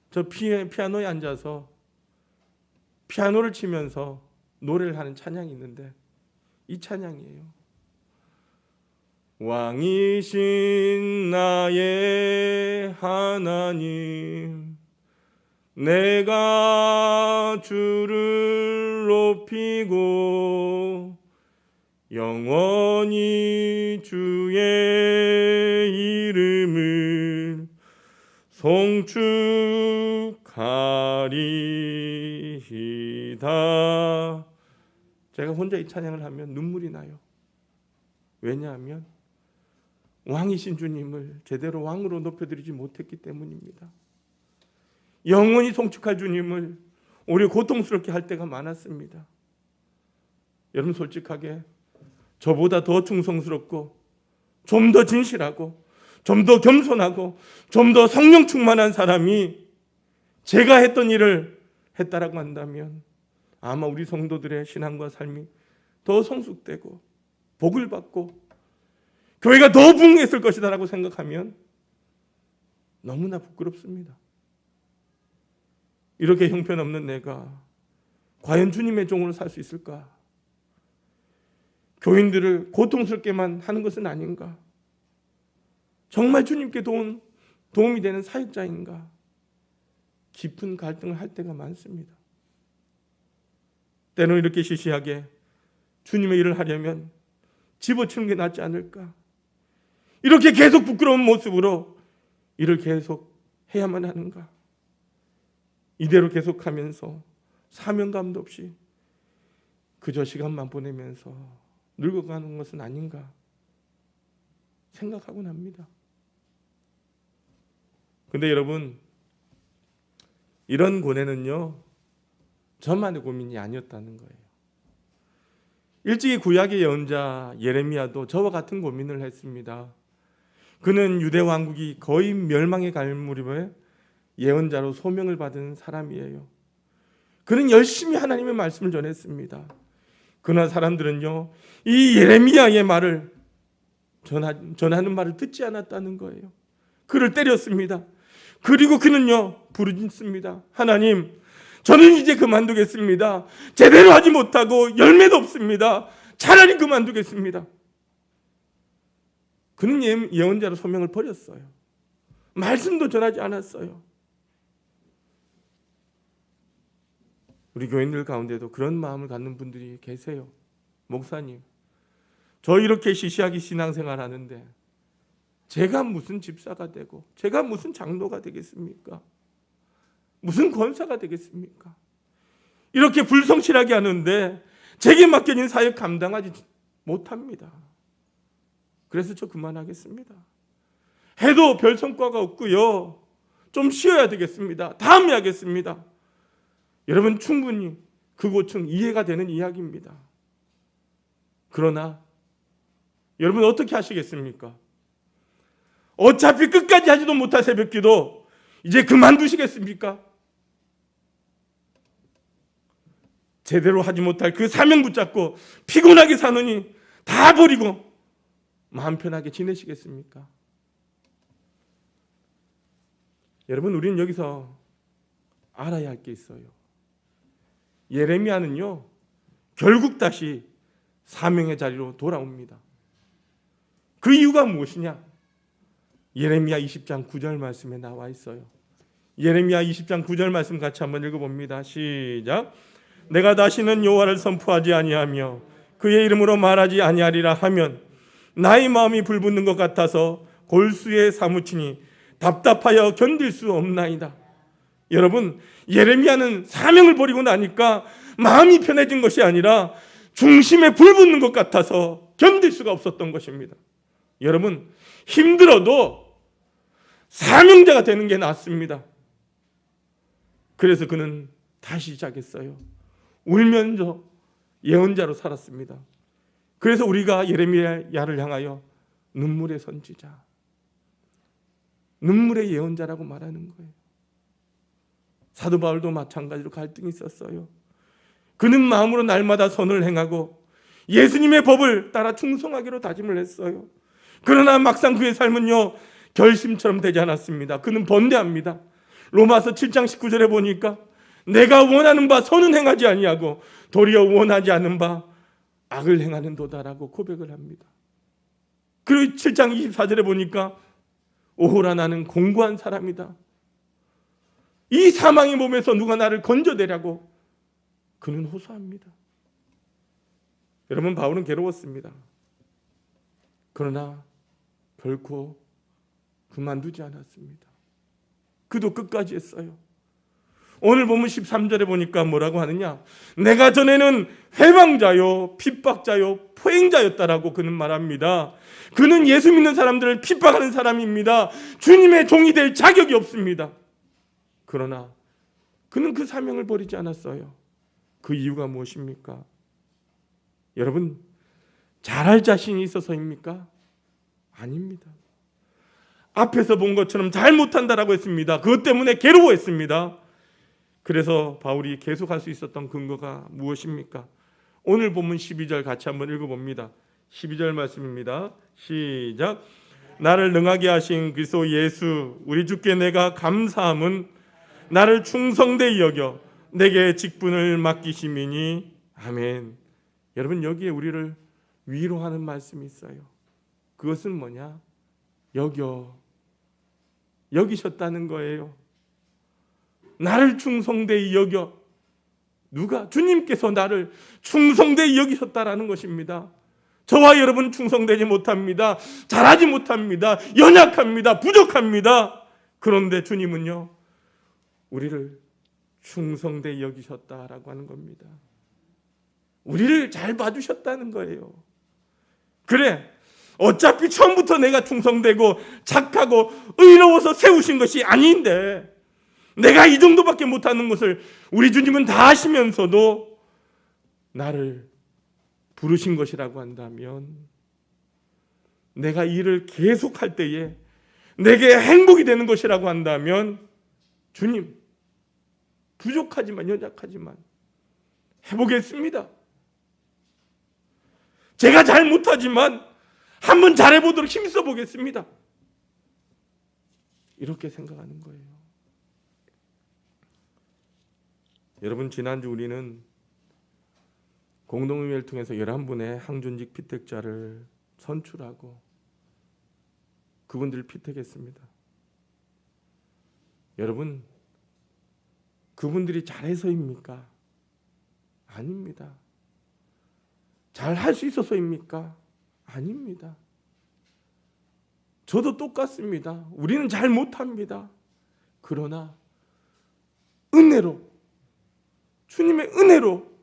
저 피아노에 앉아서 피아노를 치면서 노래를 하는 찬양이 있는데, 이 찬양이에요. 왕이신 나의 하나님, 내가 주를 높이고 영원히 주의 이름을 송축하리이다. 제가 혼자 이 찬양을 하면 눈물이 나요. 왜냐하면 왕이신 주님을 제대로 왕으로 높여드리지 못했기 때문입니다. 영원히 송축할 주님을 오히려 고통스럽게 할 때가 많았습니다. 여러분 솔직하게 저보다 더 충성스럽고 좀 더 진실하고 좀 더 겸손하고 좀 더 성령 충만한 사람이 제가 했던 일을 했다라고 한다면 아마 우리 성도들의 신앙과 삶이 더 성숙되고 복을 받고 교회가 더 부흥했을 것이다라고 생각하면 너무나 부끄럽습니다. 이렇게 형편없는 내가 과연 주님의 종으로 살 수 있을까? 교인들을 고통스럽게만 하는 것은 아닌가? 정말 주님께 도움이 되는 사역자인가? 깊은 갈등을 할 때가 많습니다. 때로는 이렇게 시시하게 주님의 일을 하려면 집어치는 게 낫지 않을까? 이렇게 계속 부끄러운 모습으로 일을 계속 해야만 하는가? 이대로 계속하면서 사명감도 없이 그저 시간만 보내면서 늙어가는 것은 아닌가 생각하곤 합니다. 근데 여러분, 이런 고뇌는요 저만의 고민이 아니었다는 거예요. 일찍이 구약의 예언자 예레미야도 저와 같은 고민을 했습니다. 그는 유대 왕국이 거의 멸망에 갈 무렵에 예언자로 소명을 받은 사람이에요. 그는 열심히 하나님의 말씀을 전했습니다. 그러나 사람들은요 이 예레미야의 말을 전하는 말을 듣지 않았다는 거예요. 그를 때렸습니다. 그리고 그는요 부르짖습니다. 하나님, 저는 이제 그만두겠습니다. 제대로 하지 못하고 열매도 없습니다. 차라리 그만두겠습니다. 그는 예언자로 소명을 버렸어요. 말씀도 전하지 않았어요. 우리 교인들 가운데도 그런 마음을 갖는 분들이 계세요. 목사님, 저 이렇게 시시하게 신앙생활 하는데 제가 무슨 집사가 되고 제가 무슨 장로가 되겠습니까? 무슨 권사가 되겠습니까? 이렇게 불성실하게 하는데 제게 맡겨진 사역 감당하지 못합니다. 그래서 저 그만하겠습니다. 해도 별 성과가 없고요. 좀 쉬어야 되겠습니다. 다음에 하겠습니다. 여러분, 충분히 그 고충 이해가 되는 이야기입니다. 그러나 여러분 어떻게 하시겠습니까? 어차피 끝까지 하지도 못할 새벽기도 이제 그만두시겠습니까? 제대로 하지 못할 그 사명 붙잡고 피곤하게 사느니 다 버리고 마음 편하게 지내시겠습니까? 여러분, 우리는 여기서 알아야 할 게 있어요. 예레미야는요, 결국 다시 사명의 자리로 돌아옵니다. 그 이유가 무엇이냐? 예레미야 20장 9절 말씀에 나와 있어요. 예레미야 20장 9절 말씀 같이 한번 읽어봅니다. 시작. 내가 다시는 여호와를 선포하지 아니하며 그의 이름으로 말하지 아니하리라 하면 나의 마음이 불붙는 것 같아서 골수에 사무치니 답답하여 견딜 수 없나이다. 여러분, 예레미야는 사명을 버리고 나니까 마음이 편해진 것이 아니라 중심에 불붙는 것 같아서 견딜 수가 없었던 것입니다. 여러분, 힘들어도 사명자가 되는 게 낫습니다. 그래서 그는 다시 시작했어요. 울면서 예언자로 살았습니다. 그래서 우리가 예레미야를 향하여 눈물의 선지자, 눈물의 예언자라고 말하는 거예요. 사도 바울도 마찬가지로 갈등이 있었어요. 그는 마음으로 날마다 선을 행하고 예수님의 법을 따라 충성하기로 다짐을 했어요. 그러나 막상 그의 삶은요, 결심처럼 되지 않았습니다. 그는 번대합니다. 로마서 7장 19절에 보니까 내가 원하는 바 선은 행하지 아니하고 도리어 원하지 않는 바 악을 행하는 도다라고 고백을 합니다. 그리고 7장 24절에 보니까 오호라 나는 공고한 사람이다. 이 사망의 몸에서 누가 나를 건져내려고 그는 호소합니다. 여러분, 바울은 괴로웠습니다. 그러나 결코 그만두지 않았습니다. 그도 끝까지 했어요. 오늘 보면 13절에 보니까 뭐라고 하느냐? 내가 전에는 회방자요, 핍박자요, 포행자였다라고 그는 말합니다. 그는 예수 믿는 사람들을 핍박하는 사람입니다. 주님의 종이 될 자격이 없습니다. 그러나 그는 그 사명을 버리지 않았어요. 그 이유가 무엇입니까? 여러분, 잘할 자신이 있어서입니까? 아닙니다. 앞에서 본 것처럼 잘 못한다라고 했습니다. 그것 때문에 괴로워했습니다. 그래서 바울이 계속할 수 있었던 근거가 무엇입니까? 오늘 본문 12절 같이 한번 읽어봅니다. 12절 말씀입니다. 시작. 나를 능하게 하신 그리스도 예수 우리 주께 내가 감사함은 나를 충성되이 여겨 내게 직분을 맡기심이니 아멘. 여러분, 여기에 우리를 위로하는 말씀이 있어요. 그것은 뭐냐? 여기셨다는 거예요. 나를 충성되이 여겨. 누가? 주님께서 나를 충성되이 여기셨다라는 것입니다. 저와 여러분 충성되지 못합니다. 잘하지 못합니다. 연약합니다. 부족합니다. 그런데 주님은요, 우리를 충성되이 여기셨다라고 하는 겁니다. 우리를 잘 봐주셨다는 거예요. 그래, 어차피 처음부터 내가 충성되고 착하고 의로워서 세우신 것이 아닌데 내가 이 정도밖에 못하는 것을 우리 주님은 다 아시면서도 나를 부르신 것이라고 한다면, 내가 일을 계속할 때에 내게 행복이 되는 것이라고 한다면, 주님, 부족하지만 연약하지만 해보겠습니다. 제가 잘 못하지만 한번 잘해보도록 힘써 보겠습니다. 이렇게 생각하는 거예요. 여러분, 지난주 우리는 공동의회를 통해서 11분의 항존직 피택자를 선출하고 그분들을 피택했습니다. 여러분, 그분들이 잘해서입니까? 아닙니다. 잘할 수 있어서입니까? 아닙니다. 저도 똑같습니다. 우리는 잘 못합니다. 그러나 은혜로, 주님의 은혜로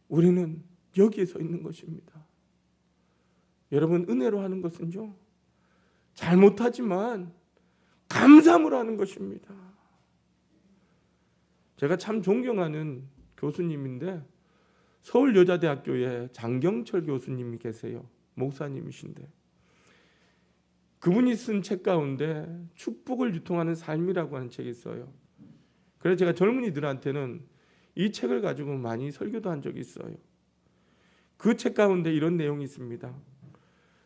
우리는 여기에 서 있는 것입니다. 여러분, 은혜로 하는 것은요, 잘 못하지만 감사함으로 하는 것입니다. 제가 참 존경하는 교수님인데 서울여자대학교에 장경철 교수님이 계세요. 목사님이신데 그분이 쓴 책 가운데 축복을 유통하는 삶이라고 하는 책이 있어요. 그래서 제가 젊은이들한테는 이 책을 가지고 많이 설교도 한 적이 있어요. 그 책 가운데 이런 내용이 있습니다.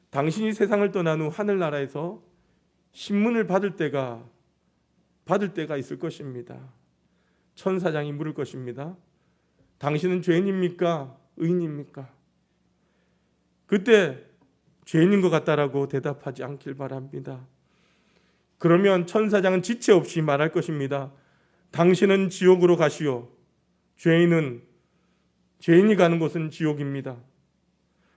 당신이 세상을 떠난 후 하늘나라에서 신문을 받을 때가 있을 것입니다. 천사장이 물을 것입니다. 당신은 죄인입니까? 의인입니까? 그때 죄인인 것 같다라고 대답하지 않길 바랍니다. 그러면 천사장은 지체 없이 말할 것입니다. 당신은 지옥으로 가시오. 죄인이 가는 곳은 지옥입니다.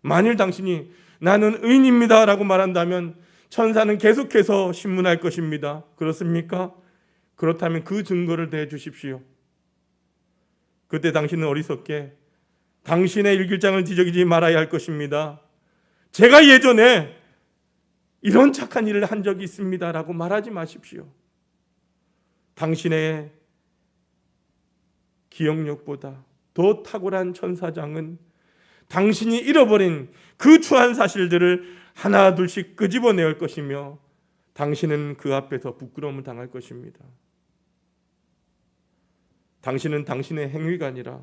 만일 당신이 나는 의인입니다 라고 말한다면 천사는 계속해서 신문할 것입니다. 그렇습니까? 그렇다면 그 증거를 대주십시오. 그때 당신은 어리석게 당신의 일길장을 뒤적이지 말아야 할 것입니다. 제가 예전에 이런 착한 일을 한 적이 있습니다 라고 말하지 마십시오. 당신의 기억력보다 더 탁월한 천사장은 당신이 잃어버린 그 추한 사실들을 하나 둘씩 끄집어내올 것이며 당신은 그 앞에서 부끄러움을 당할 것입니다. 당신은 당신의 행위가 아니라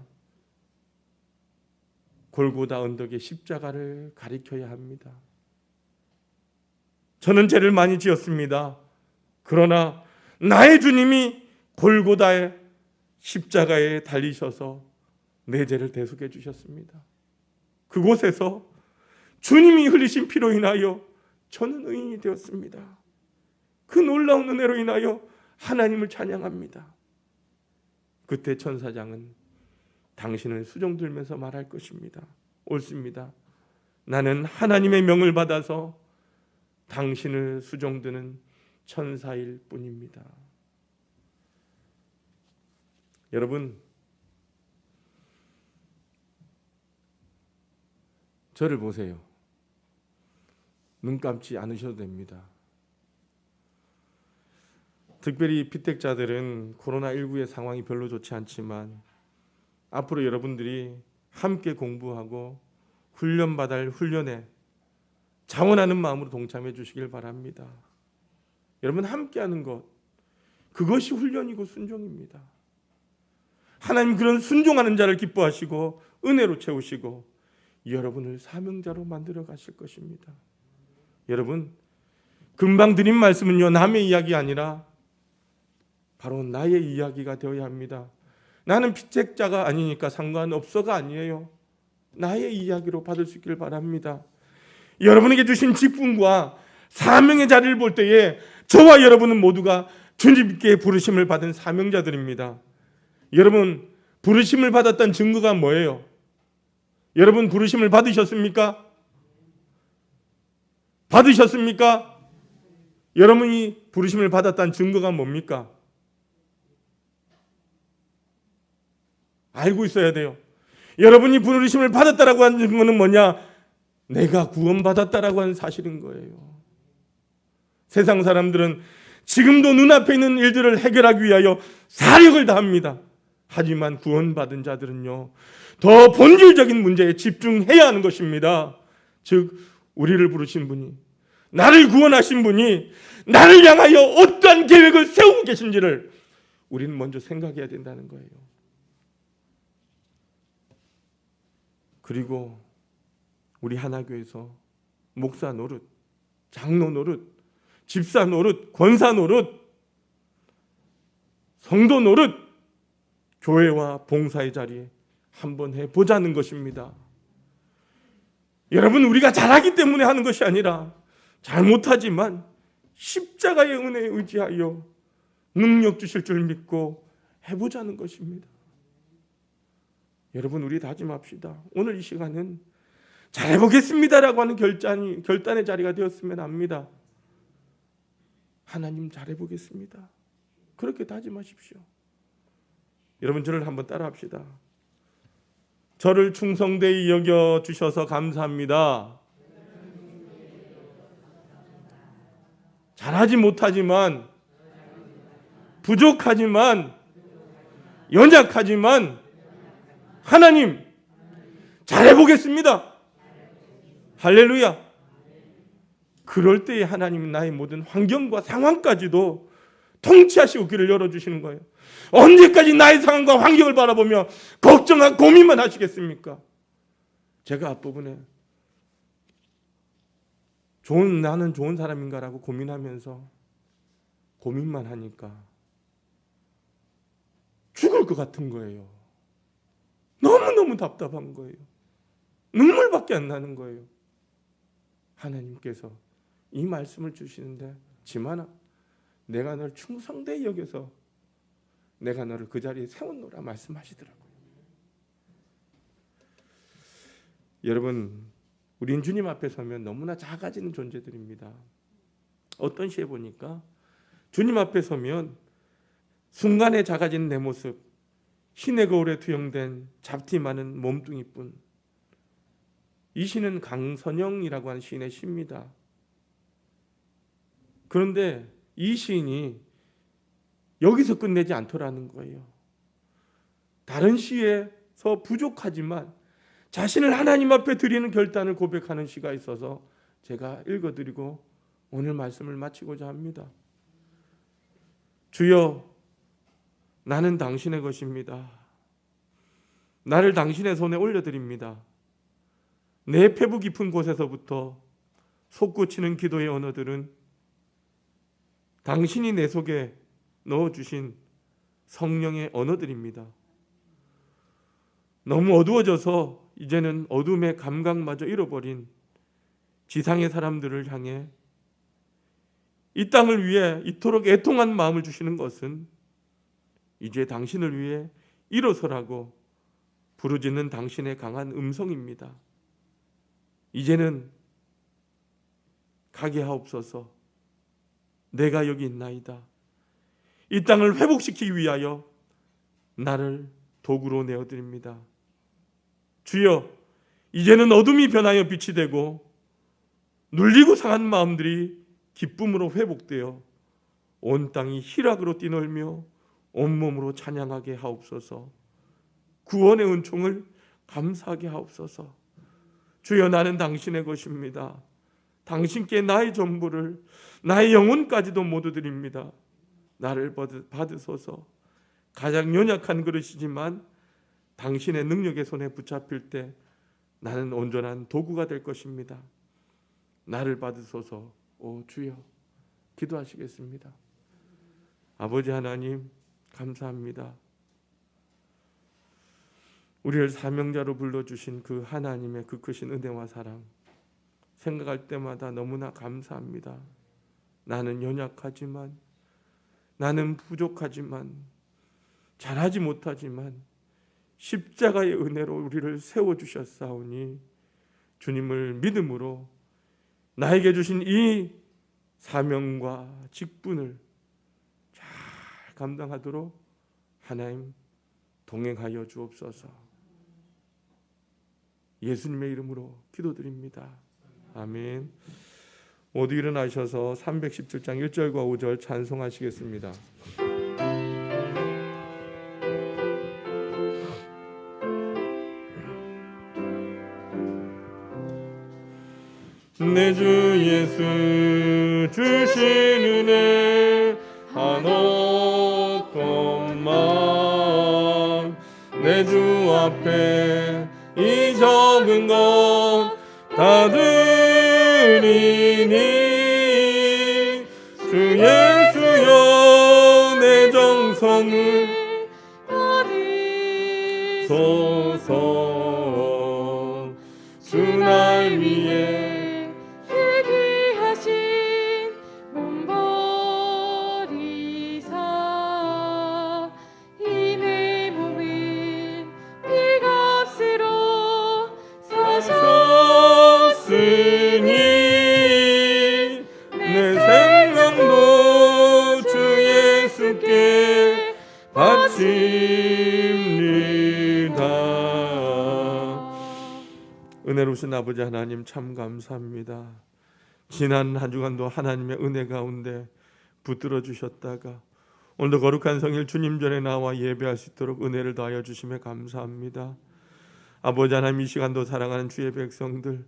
골고다 언덕의 십자가를 가리켜야 합니다. 저는 죄를 많이 지었습니다. 그러나 나의 주님이 골고다의 십자가에 달리셔서 내 죄를 대속해 주셨습니다. 그곳에서 주님이 흘리신 피로 인하여 저는 의인이 되었습니다. 그 놀라운 은혜로 인하여 하나님을 찬양합니다. 그때 천사장은 당신을 수종들면서 말할 것입니다. 옳습니다. 나는 하나님의 명을 받아서 당신을 수종드는 천사일 뿐입니다. 여러분, 저를 보세요. 눈 감지 않으셔도 됩니다. 특별히 피택자들은 코로나19의 상황이 별로 좋지 않지만 앞으로 여러분들이 함께 공부하고 훈련받아야 할 훈련에 자원하는 마음으로 동참해 주시길 바랍니다. 여러분, 함께하는 것, 그것이 훈련이고 순종입니다. 하나님 그런 순종하는 자를 기뻐하시고 은혜로 채우시고 여러분을 사명자로 만들어 가실 것입니다. 여러분, 금방 드린 말씀은요, 남의 이야기 아니라 바로 나의 이야기가 되어야 합니다. 나는 피책자가 아니니까 상관없어가 아니에요. 나의 이야기로 받을 수 있기를 바랍니다. 여러분에게 주신 직분과 사명의 자리를 볼 때에 저와 여러분은 모두가 주님께 부르심을 받은 사명자들입니다. 여러분, 부르심을 받았다는 증거가 뭐예요? 여러분, 부르심을 받으셨습니까? 받으셨습니까? 여러분이 부르심을 받았다는 증거가 뭡니까? 알고 있어야 돼요. 여러분이 부르심을 받았다라고 하는 증거는 뭐냐? 내가 구원받았다라고 하는 사실인 거예요. 세상 사람들은 지금도 눈앞에 있는 일들을 해결하기 위하여 사력을 다합니다. 하지만 구원받은 자들은요, 더 본질적인 문제에 집중해야 하는 것입니다. 즉, 우리를 부르신 분이, 나를 구원하신 분이 나를 향하여 어떠한 계획을 세우고 계신지를 우리는 먼저 생각해야 된다는 거예요. 그리고 우리 하나교에서 목사 노릇, 장로 노릇, 집사 노릇, 권사 노릇, 성도 노릇, 교회와 봉사의 자리에 한번 해보자는 것입니다. 여러분, 우리가 잘하기 때문에 하는 것이 아니라 잘못하지만 십자가의 은혜에 의지하여 능력 주실 줄 믿고 해보자는 것입니다. 여러분, 우리 다짐합시다. 오늘 이 시간은 잘해보겠습니다라고 하는 결단의 자리가 되었으면 합니다. 하나님, 잘해보겠습니다. 그렇게 다짐하십시오. 여러분, 저를 한번 따라합시다. 저를 충성되이 여겨주셔서 감사합니다. 잘하지 못하지만, 부족하지만, 연약하지만 하나님, 잘해보겠습니다. 할렐루야. 그럴 때에 하나님은 나의 모든 환경과 상황까지도 통치하시고 길을 열어주시는 거예요. 언제까지 나의 상황과 환경을 바라보며 걱정하고 고민만 하시겠습니까? 제가 앞부분에 나는 좋은 사람인가라고 고민하면서 고민만 하니까 죽을 것 같은 거예요. 너무너무 답답한 거예요. 눈물밖에 안 나는 거예요. 하나님께서 이 말씀을 주시는데, 지만아, 내가 널 충성되이 여겨서 내가 너를 그 자리에 세웠노라 말씀하시더라고요. 여러분, 우린 주님 앞에 서면 너무나 작아지는 존재들입니다. 어떤 시에 보니까 주님 앞에 서면 순간에 작아진 내 모습, 신의 거울에 투영된 잡티 많은 몸뚱이뿐. 이 시는 강선영이라고 하는 시인의 시입니다. 그런데 이 시인이 여기서 끝내지 않더라는 거예요. 다른 시에서 부족하지만 자신을 하나님 앞에 드리는 결단을 고백하는 시가 있어서 제가 읽어드리고 오늘 말씀을 마치고자 합니다. 주여, 나는 당신의 것입니다. 나를 당신의 손에 올려드립니다. 내 폐부 깊은 곳에서부터 솟구치는 기도의 언어들은 당신이 내 속에 넣어주신 성령의 언어들입니다. 너무 어두워져서 이제는 어둠의 감각마저 잃어버린 지상의 사람들을 향해 이 땅을 위해 이토록 애통한 마음을 주시는 것은 이제 당신을 위해 일어서라고 부르짖는 당신의 강한 음성입니다. 이제는 가게 하옵소서. 내가 여기 있나이다. 이 땅을 회복시키기 위하여 나를 도구로 내어드립니다. 주여, 이제는 어둠이 변하여 빛이 되고 눌리고 상한 마음들이 기쁨으로 회복되어 온 땅이 희락으로 뛰놀며 온몸으로 찬양하게 하옵소서. 구원의 은총을 감사하게 하옵소서. 주여, 나는 당신의 것입니다. 당신께 나의 전부를, 나의 영혼까지도 모두 드립니다. 나를 받으소서. 가장 연약한 그릇이지만 당신의 능력의 손에 붙잡힐 때 나는 온전한 도구가 될 것입니다. 나를 받으소서. 오 주여, 기도하시겠습니다. 아버지 하나님, 감사합니다. 우리를 사명자로 불러주신 그 하나님의 그 크신 은혜와 사랑 생각할 때마다 너무나 감사합니다. 나는 연약하지만, 나는 부족하지만, 잘하지 못하지만 십자가의 은혜로 우리를 세워주셨사오니 주님을 믿음으로 나에게 주신 이 사명과 직분을 잘 감당하도록 하나님 동행하여 주옵소서. 예수님의 이름으로 기도드립니다. 아멘. 모두 일어나셔서 317장 1절과 5절 찬송하시겠습니다. 내 주 예수 주신 은혜 한없건만 내 주 앞에 이 적은 것 다 드리니 주 예수여 내 정성을 하셨으니 내 생명도 주 예수께 바칩니다. 은혜로우신 아버지 하나님 참 감사합니다. 지난 한 주간도 하나님의 은혜 가운데 붙들어 주셨다가 오늘도 거룩한 성일 주님 전에 나와 예배할 수 있도록 은혜를 더하여 주심에 감사합니다. 아버지 하나님, 이 시간도 사랑하는 주의 백성들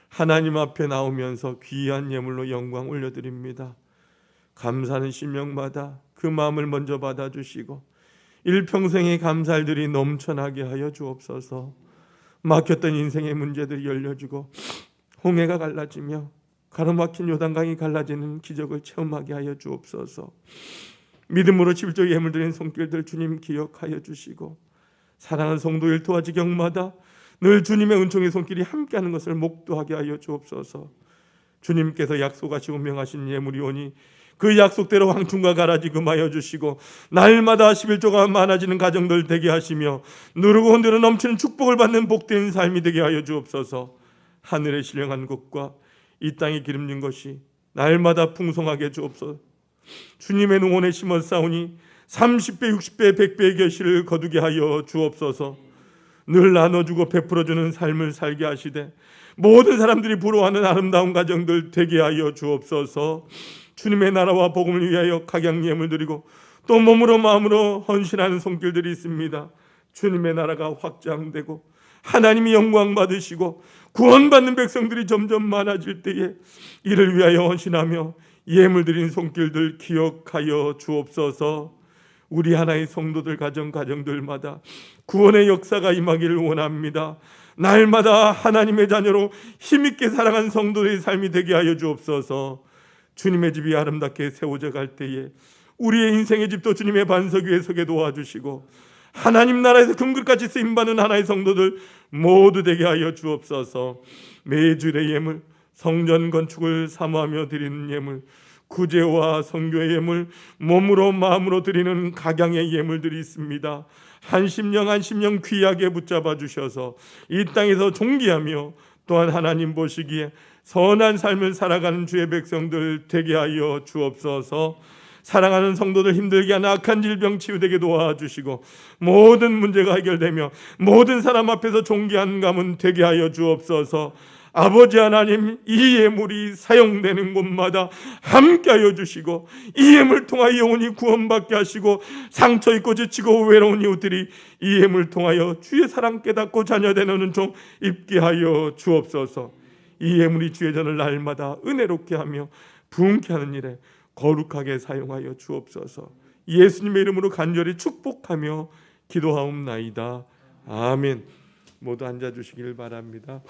하나님 앞에 나오면서 귀한 예물로 영광 올려드립니다. 감사하는 심령마다 그 마음을 먼저 받아주시고 일평생의 감사들이 넘쳐나게 하여 주옵소서. 막혔던 인생의 문제들이 열려지고 홍해가 갈라지며 가로막힌 요단강이 갈라지는 기적을 체험하게 하여 주옵소서. 믿음으로 11조 예물 드린 손길들 주님 기억하여 주시고 사랑하는 성도일 도화지경마다 늘 주님의 은총의 손길이 함께하는 것을 목도하게 하여 주옵소서. 주님께서 약속하시고 명하신 예물이 오니 그 약속대로 황충과 가라지 금하여 주시고 날마다 11조가 많아지는 가정들 되게 하시며 누르고 흔들어 넘치는 축복을 받는 복된 삶이 되게 하여 주옵소서. 하늘의 신령한 것과 이 땅에 기름진 것이 날마다 풍성하게 주옵소서. 주님의 농원에 심어 싸우니 30배, 60배, 100배의 결실을 거두게 하여 주옵소서. 늘 나눠주고 베풀어주는 삶을 살게 하시되 모든 사람들이 부러워하는 아름다운 가정들 되게 하여 주옵소서. 주님의 나라와 복음을 위하여 각양 예물 드리고 또 몸으로 마음으로 헌신하는 손길들이 있습니다. 주님의 나라가 확장되고 하나님이 영광 받으시고 구원받는 백성들이 점점 많아질 때에 이를 위하여 헌신하며 예물 드린 손길들 기억하여 주옵소서. 우리 하나의 성도들 가정들마다 구원의 역사가 임하기를 원합니다. 날마다 하나님의 자녀로 힘있게 살아간 성도의 삶이 되게 하여 주옵소서. 주님의 집이 아름답게 세워져 갈 때에 우리의 인생의 집도 주님의 반석 위에 서게 도와주시고 하나님 나라에서 금글같이 쓰임받는 하나의 성도들 모두 되게 하여 주옵소서. 매주일의 예물, 성전 건축을 사모하며 드리는 예물, 구제와 선교의 예물, 몸으로 마음으로 드리는 각양의 예물들이 있습니다. 한 심령 귀하게 붙잡아 주셔서 이 땅에서 존귀하며 또한 하나님 보시기에 선한 삶을 살아가는 주의 백성들 되게 하여 주옵소서. 사랑하는 성도들 힘들게 하는 악한 질병 치유되게 도와주시고 모든 문제가 해결되며 모든 사람 앞에서 존귀한 가문 되게 하여 주옵소서. 아버지 하나님, 이 예물이 사용되는 곳마다 함께하여 주시고 이 예물 통하여 영혼이 구원받게 하시고 상처 입고 지치고 외로운 이웃들이 이 예물 통하여 주의 사랑 깨닫고 자녀되는 은총 입게 하여 주옵소서. 이 예물이 주의 전을 날마다 은혜롭게 하며 부흥케 하는 일에 거룩하게 사용하여 주옵소서. 예수님의 이름으로 간절히 축복하며 기도하옵나이다. 아멘. 모두 앉아주시길 바랍니다.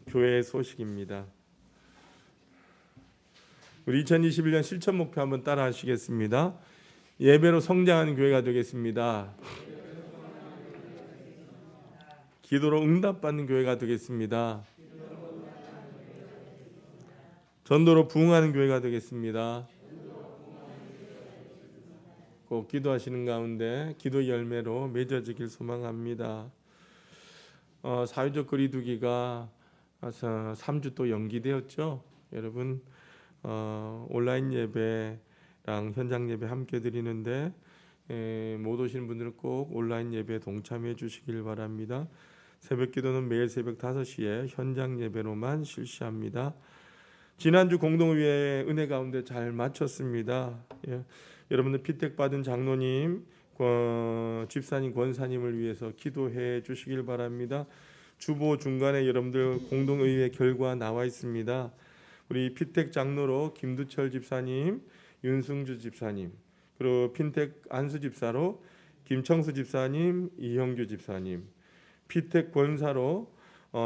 교회의 소식입니다. 우리 2021년 실천 목표 한번 따라 하시겠습니다. 예배로 성장하는 교회가 되겠습니다. 기도로 응답받는 교회가 되겠습니다. 전도로 부흥하는 교회가 되겠습니다. 꼭 기도하시는 가운데 기도 열매로 맺어지길 소망합니다. 사회적 거리두기가 3주 또 연기되었죠. 여러분 온라인 예배랑 현장 예배 함께 드리는데 못 오시는 분들은 꼭 온라인 예배에 동참해 주시길 바랍니다. 새벽 기도는 매일 새벽 5시에 현장 예배로만 실시합니다. 지난주 공동의회 은혜 가운데 잘 마쳤습니다. 여러분들 피택 받은 장로님, 집사님, 권사님을 위해서 기도해 주시길 바랍니다. 주보 중간에 여러분들 공동의회 결과 나와 있습니다. 우리 피택 장로로 김두철 집사님, 윤승주 집사님, 그리고 핀택 안수 집사로 김청수 집사님, 이형규 집사님, 피택 권사로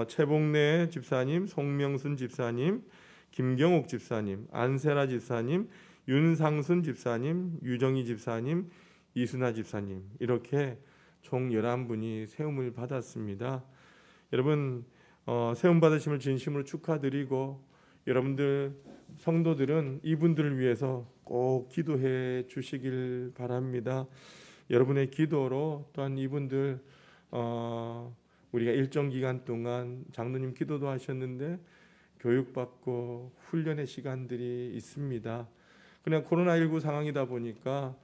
최봉래 집사님, 송명순 집사님, 김경옥 집사님, 안세라 집사님, 윤상순 집사님, 유정희 집사님, 이순아 집사님, 이렇게 총 11분이 세움을 받았습니다. 여러분 세움 받으심을 진심으로 축하드리고 여러분들 성도들은 이분들을 위해서 꼭 기도해 주시길 바랍니다. 여러분의 기도로 또한 이분들 우리가 일정 기간 동안 장로님 기도도 하셨는데 교육받고 훈련의 시간들이 있습니다. 그냥 코로나19 상황이다 보니까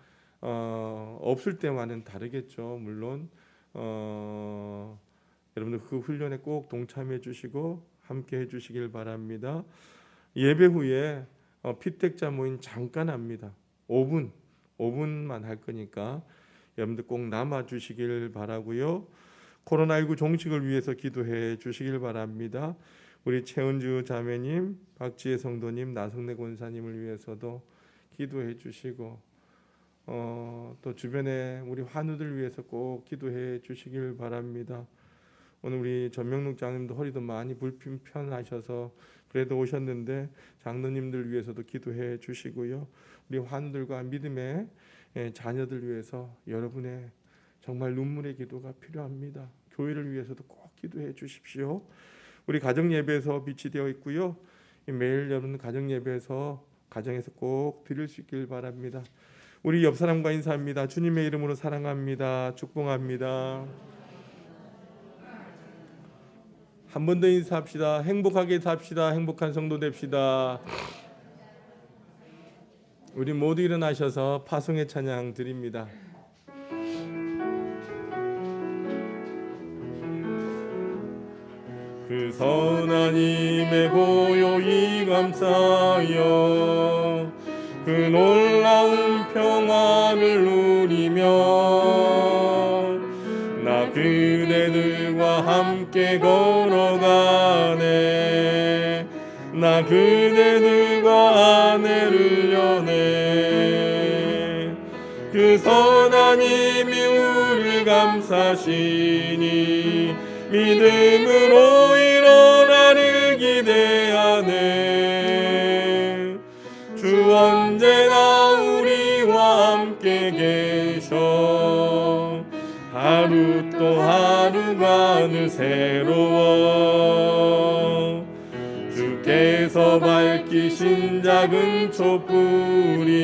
없을 때와는 다르겠죠. 물론 여러분들 그 훈련에 꼭 동참해 주시고 함께 해 주시길 바랍니다. 예배 후에 피택자 모임 잠깐 합니다. 5분만 할 거니까 여러분들 꼭 남아 주시길 바라고요. 코로나19 종식을 위해서 기도해 주시길 바랍니다. 우리 최은주 자매님, 박지혜 성도님, 나성래 권사님을 위해서도 기도해 주시고 또 주변에 우리 환우들 위해서 꼭 기도해 주시길 바랍니다. 오늘 우리 전명록 장님도 허리도 많이 불편하셔서 그래도 오셨는데 장로님들 위해서도 기도해 주시고요. 우리 환우들과 믿음의 자녀들 위해서 여러분의 정말 눈물의 기도가 필요합니다. 교회를 위해서도 꼭 기도해 주십시오. 우리 가정 예배에서 빛이 되어 있고요. 매일 여러분 가정 예배에서 가정에서 꼭 드릴 수 있길 바랍니다. 우리 옆 사람과 인사합니다. 주님의 이름으로 사랑합니다. 축복합니다. 한 번 더 인사합시다. 행복하게 삽시다. 행복한 성도 됩시다. 우리 모두 일어나셔서 파송의 찬양 드립니다. 그 선하님의 보혈이 감싸여 그 놀라운 평화를 누리며 나 그대들과 함께 걸어가네. 나 그대들과 아내를 여네. 그 선하님이 우리를 감싸시니 믿음으로 일어나를 기대하네. 주 언제나 우리와 함께 계셔. 하루 또 하루가 늘 새로워. 주께서 밝히신 작은 촛불이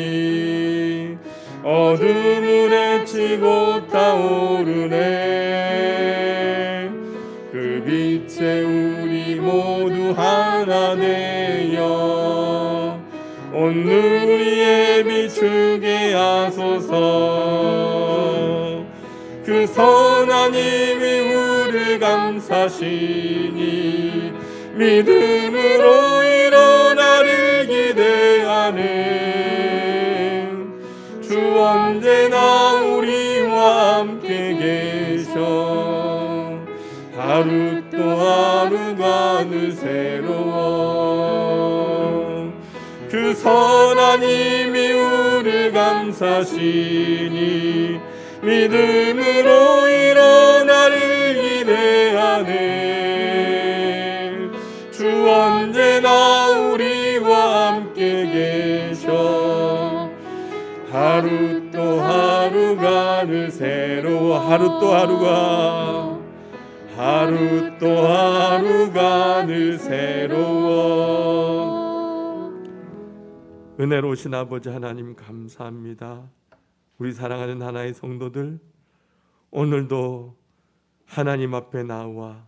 어둠을 헤치고 타오르네. 그 빛에 우리 모두 하나 되어 온 누리에 비추게 하소서. 그 선하님이 우리를 감싸시니 믿음으로 일어나를 기대하네. 주 언제나 우리와 함께 계셔. 하루 또 하루가 늘 새로워. 그 선하님이 우리를 감싸시니 믿음으로 일어나를 기대하네. 주 언제나 우리와 함께 계셔. 하루 또 하루가 늘 새로워. 하루 또 하루가 늘 새로워. 은혜로우신 아버지 하나님 감사합니다. 우리 사랑하는 하나의 성도들, 오늘도 하나님 앞에 나와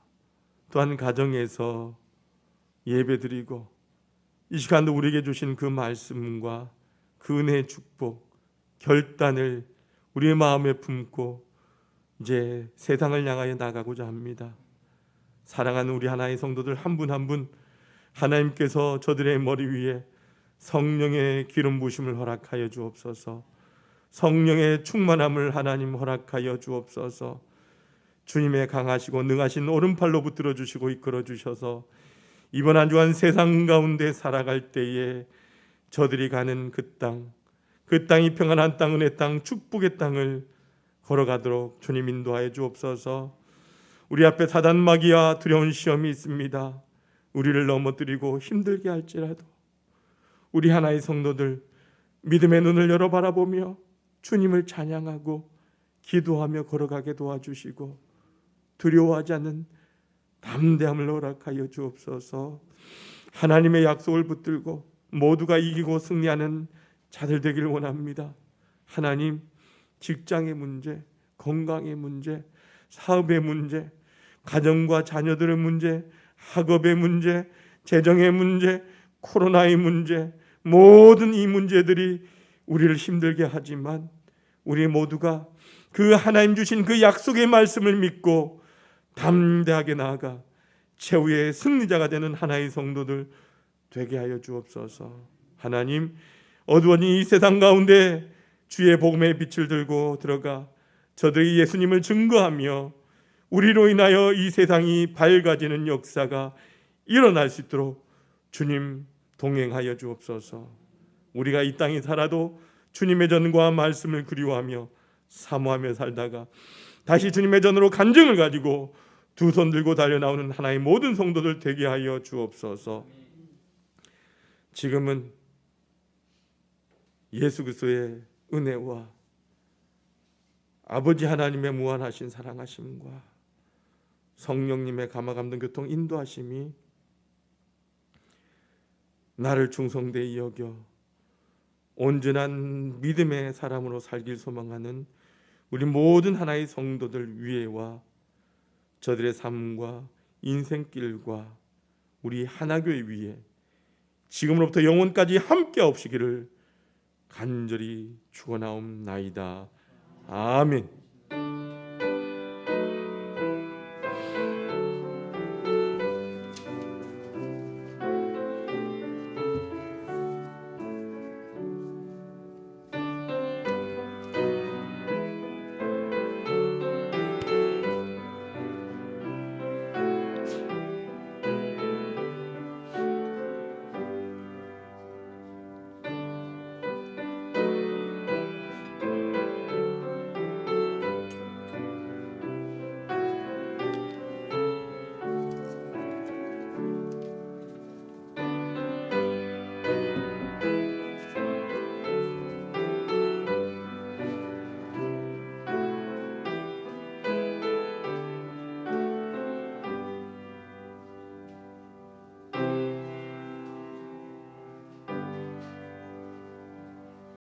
또한 가정에서 예배드리고 이 시간도 우리에게 주신 그 말씀과 그 은혜의 축복, 결단을 우리의 마음에 품고 이제 세상을 향하여 나가고자 합니다. 사랑하는 우리 하나의 성도들 한 분 한 분 하나님께서 저들의 머리 위에 성령의 기름 부으심을 허락하여 주옵소서. 성령의 충만함을 하나님 허락하여 주옵소서. 주님의 강하시고 능하신 오른팔로 붙들어 주시고 이끌어 주셔서 이번 한 주간 세상 가운데 살아갈 때에 저들이 가는 그 땅이 평안한 땅, 은혜 땅, 축복의 땅을 걸어가도록 주님 인도하여 주옵소서. 우리 앞에 사단 마귀와 두려운 시험이 있습니다. 우리를 넘어뜨리고 힘들게 할지라도 우리 하나의 성도들 믿음의 눈을 열어 바라보며 주님을 찬양하고 기도하며 걸어가게 도와주시고 두려워하지 않는 담대함을 허락하여 주옵소서. 하나님의 약속을 붙들고 모두가 이기고 승리하는 자들 되길 원합니다. 하나님, 직장의 문제, 건강의 문제, 사업의 문제, 가정과 자녀들의 문제, 학업의 문제, 재정의 문제, 코로나의 문제, 모든 이 문제들이 우리를 힘들게 하지만 우리 모두가 그 하나님 주신 그 약속의 말씀을 믿고 담대하게 나아가 최후의 승리자가 되는 하나의 성도들 되게 하여 주옵소서. 하나님, 어두운 이 세상 가운데 주의 복음의 빛을 들고 들어가 저들이 예수님을 증거하며 우리로 인하여 이 세상이 밝아지는 역사가 일어날 수 있도록 주님 동행하여 주옵소서. 우리가 이 땅에 살아도 주님의 전과 말씀을 그리워하며 사모하며 살다가 다시 주님의 전으로 간증을 가지고 두 손 들고 달려나오는 하나의 모든 성도들 되게 하여 주옵소서. 지금은 예수 그리스도의 은혜와 아버지 하나님의 무한하신 사랑하심과 성령님의 감화 감동 교통 인도하심이 나를 충성되이 여겨 온전한 믿음의 사람으로 살길 소망하는 우리 모든 하나의 성도들 위에와 저들의 삶과 인생길과 우리 하나교회 위에 지금으로부터 영원까지 함께 없으기를 간절히 축원하옵나이다. 아멘.